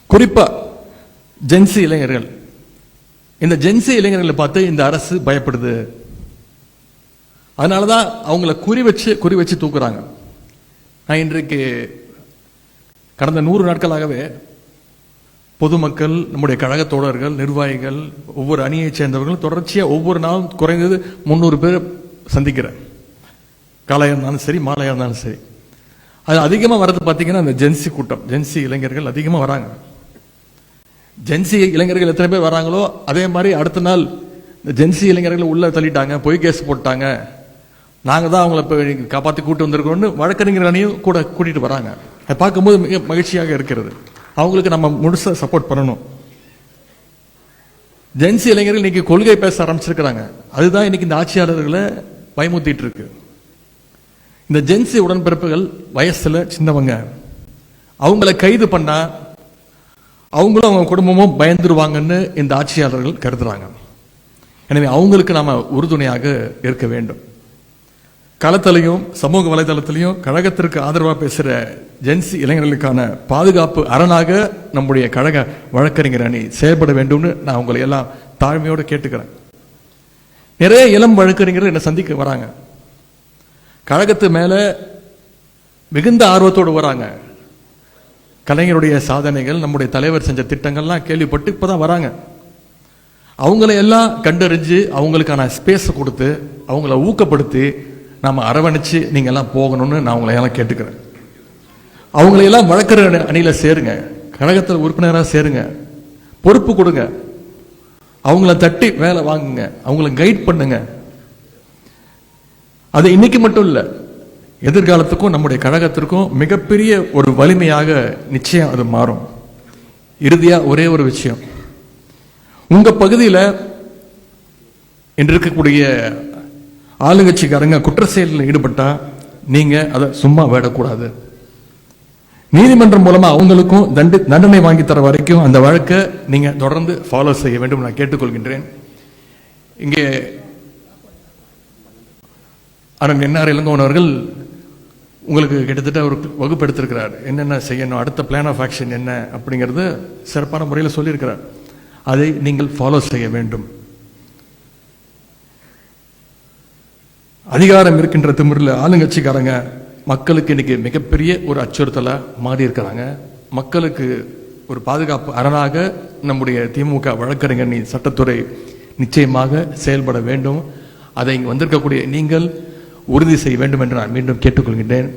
குறிப்பா ஜென்சி இளைஞர்கள், இந்த ஜென்சி இளைஞர்களை பார்த்து இந்த அரசு பயப்படுது. அதனாலதான் அவங்கள குறி வச்சு தூக்குறாங்க. நான் இன்றைக்கு கடந்த 100 நாட்களாகவே பொதுமக்கள், நம்முடைய கழக தோழர்கள், நிர்வாகிகள், ஒவ்வொரு அணியை சேர்ந்தவர்கள் தொடர்ச்சியா ஒவ்வொரு நாளும் குறைந்தது 300 பேர் சந்திக்கிறேன். காலையா இருந்தாலும் சரி, மாலையா இருந்தாலும் சரி. அது அதிகமாக வர்றது பார்த்தீங்கன்னா அந்த ஜென்சி கூட்டம், ஜென்சி இளைஞர்கள் அதிகமாக வராங்க. ஜென்சி இளைஞர்கள் எத்தனை பேர் வராங்களோ அதே மாதிரி அடுத்த நாள் இந்த ஜென்சி இளைஞர்கள் உள்ள தள்ளிட்டாங்க, பொய் கேஸ் போட்டாங்க, நாங்கள் தான் அவங்கள காப்பாற்றி கூட்டு வந்திருக்கோம்னு வழக்கறிஞர் அணியும் கூட கூட்டிட்டு வராங்க. அதை பார்க்கும்போது மிக மகிழ்ச்சியாக இருக்கிறது. அவங்களுக்கு நம்ம முழுசா சப்போர்ட் பண்ணணும். ஜென்சி இளைஞர்கள் இன்னைக்கு கொள்கை பேச ஆரம்பிச்சிருக்கிறாங்க. அதுதான் இன்னைக்கு இந்த ஆட்சியாளர்களை பயமுத்திட்டு இருக்கு. இந்த ஜென்சி உடன்பிறப்புகள் வயசுல சின்னவங்க, அவங்கள கைது பண்ணா அவங்களும் அவங்க குடும்பமும் பயந்துருவாங்கன்னு இந்த ஆட்சியாளர்கள் கருதுறாங்க. எனவே அவங்களுக்கு நாம உறுதுணையாக இருக்க வேண்டும். களத்திலையும் சமூக வலைதளத்திலையும் கழகத்திற்கு ஆதரவாக பேசுற ஜென்சி இளைஞர்களுக்கான பாதுகாப்பு அரணாக நம்முடைய கழக வழக்கறிஞர் அணி செயல்பட வேண்டும்னு நான் உங்களை எல்லாம் தாழ்மையோடு கேட்டுக்கிறேன். நிறைய இளம் வழக்கறிஞர்கள் என்னை சந்திக்க வராங்க. கழகத்து மேல மிகுந்த ஆர்வத்தோடு வராங்க. கலைஞருடைய சாதனைகள், நம்முடைய தலைவர் செஞ்ச திட்டங்கள்லாம் கேள்விப்பட்டு இப்பதான் வராங்க. அவங்களை எல்லாம் கண்டறிஞ்சு அவங்களுக்கான ஸ்பேஸ் கொடுத்து அவங்கள ஊக்கப்படுத்தி நாம அரவணைச்சு நீங்க எல்லாம் போகணும்னு நான் உங்களை எல்லாம் கேட்டுக்கிறேன். அவங்களையெல்லாம் வழக்கறிஞர் அணியில சேருங்க, கழகத்தில் உறுப்பினராக சேருங்க, பொறுப்பு கொடுங்க, அவங்கள தட்டி வேலை வாங்குங்க, அவங்கள கைட் பண்ணுங்க. அது இன்னைக்கு மட்டும் இல்ல, எதிர்காலத்துக்கும் நம்முடைய கழகத்திற்கும் மிகப்பெரிய ஒரு வலிமையாக நிச்சயம் அது மாறும். இறுதியா ஒரே ஒரு விஷயம், உங்க பகுதியில் இன்று இருக்கக்கூடிய ஆளுங்கட்சிக்காரங்க குற்ற செயலில் ஈடுபட்டா நீங்க அதை சும்மா விடக்கூடாது. நீதிமன்றம் மூலமா அவங்களுக்கும் தண்டனை வாங்கி தர வரைக்கும் அந்த வழக்கை நீங்க தொடர்ந்து ஃபாலோ செய்ய வேண்டும் நான் கேட்டுக்கொள்கின்றேன். இங்கே அண்ணன் என்ஆர் இளங்கோவன் அவர்கள் உங்களுக்கு கிட்டத்தட்ட ஒரு வகுப்பு எடுத்திருக்கிறார். என்னென்ன செய்யணும், அடுத்த பிளான் ஆஃப் ஆக்ஷன் என்ன அப்படிங்கிறது சிறப்பான முறையில் சொல்லியிருக்கிறார். அதை நீங்கள் ஃபாலோ செய்ய வேண்டும். அதிகாரம் இருக்கின்ற திமிரில் ஆளுங்கட்சிக்காரங்க மக்களுக்கு இன்னைக்கு மிகப்பெரிய ஒரு அச்சுறுத்தலா மாறி இருக்கிறாங்க. மக்களுக்கு ஒரு பாதுகாப்பு அரணாக நம்முடைய திமுக வழக்கறிஞர் சட்டத்துறை நிச்சயமாக செயல்பட வேண்டும். அதை இங்கு வந்திருக்கக்கூடிய நீங்கள் உறுதி செய்ய வேண்டும் என்று நான் மீண்டும் கேட்டுக்கொள்கின்றேன்.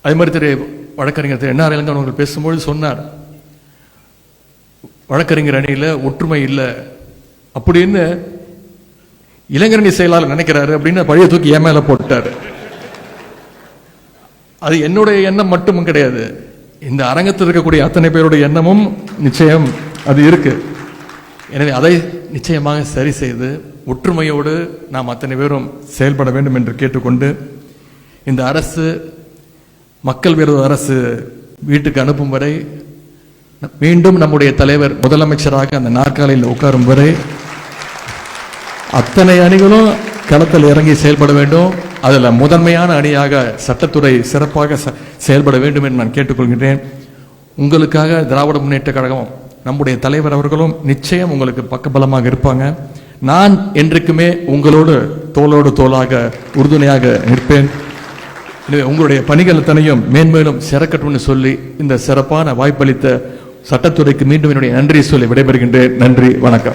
அதே மாதிரி திரு வழக்கறிஞர் திரு என்ஆர் இளங்கோவன் அவர்கள் பேசும்போது சொன்னார், வழக்கறிஞர் அணியில ஒற்றுமை இல்லை அப்படின்னு இளைஞரணி செயலாளர் நினைக்கிறாரு அப்படின்னு பழைய தூக்கி என் மேல போட்டாரு. அது என்னுடைய எண்ணம் மட்டும் கிடையாது, இந்த அரங்கத்தில் இருக்கக்கூடிய அத்தனை பேருடைய எண்ணமும் நிச்சயம் அது இருக்கு. எனவே அதை நிச்சயமாக சரி செய்து ஒற்றுமையோடு நாம் அத்தனை பேரும் செயல்பட வேண்டும் என்று கேட்டுக்கொண்டு, இந்த அரசு மக்கள் விரோத அரசு வீட்டுக்கு அனுப்பும் வரை, மீண்டும் நம்முடைய தலைவர் முதலமைச்சராக அந்த நாற்காலியில் உட்காரும் வரை அத்தனை அணிகளும் களத்தில் இறங்கி செயல்பட வேண்டும். அதில் முதன்மையான அணியாக சட்டத்துறை சிறப்பாக செயல்பட வேண்டும் என்று நான் கேட்டுக்கொள்கின்றேன். உங்களுக்காக திராவிட முன்னேற்ற கழகம், நம்முடைய தலைவர் அவர்களும் நிச்சயம் உங்களுக்கு பக்கபலமாக இருப்பாங்க. நான் என்றைக்குமே உங்களோடு தோளோடு தோளாக உறுதுணையாக நிற்பேன். உங்களுடைய பணிகள் அத்தனையும் மேன்மேலும் சிறக்கட்டும்னு சொல்லி இந்த சிறப்பான வாய்ப்பளித்த சட்டத்துறைக்கு மீண்டும் என்னுடைய நன்றி சொல்லி விடைபெறுகின்றேன். நன்றி, வணக்கம்.